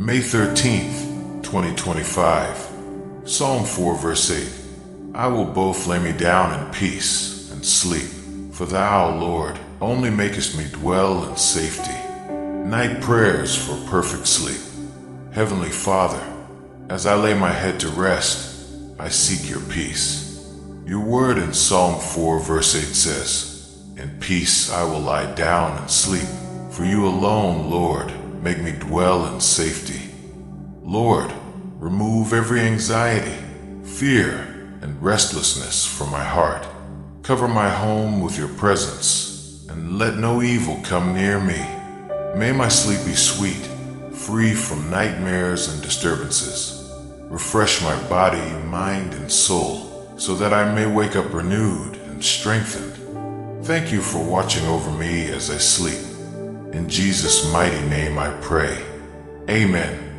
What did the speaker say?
May 13th, 2025. Psalm 4 verse 8. I will both lay me down in peace and sleep, for thou, Lord, only makest me dwell in safety. Night prayers for perfect sleep. Heavenly Father, as I lay my head to rest, I seek your peace. Your word in Psalm 4 verse 8 says, in peace I will lie down and sleep, for you alone, Lord, make me dwell in safety. Lord, remove every anxiety, fear, and restlessness from my heart. Cover my home with your presence, and let no evil come near me. May my sleep be sweet, free from nightmares and disturbances. Refresh my body, mind, and soul, so that I may wake up renewed and strengthened. Thank you for watching over me as I sleep. In Jesus' mighty name I pray. Amen.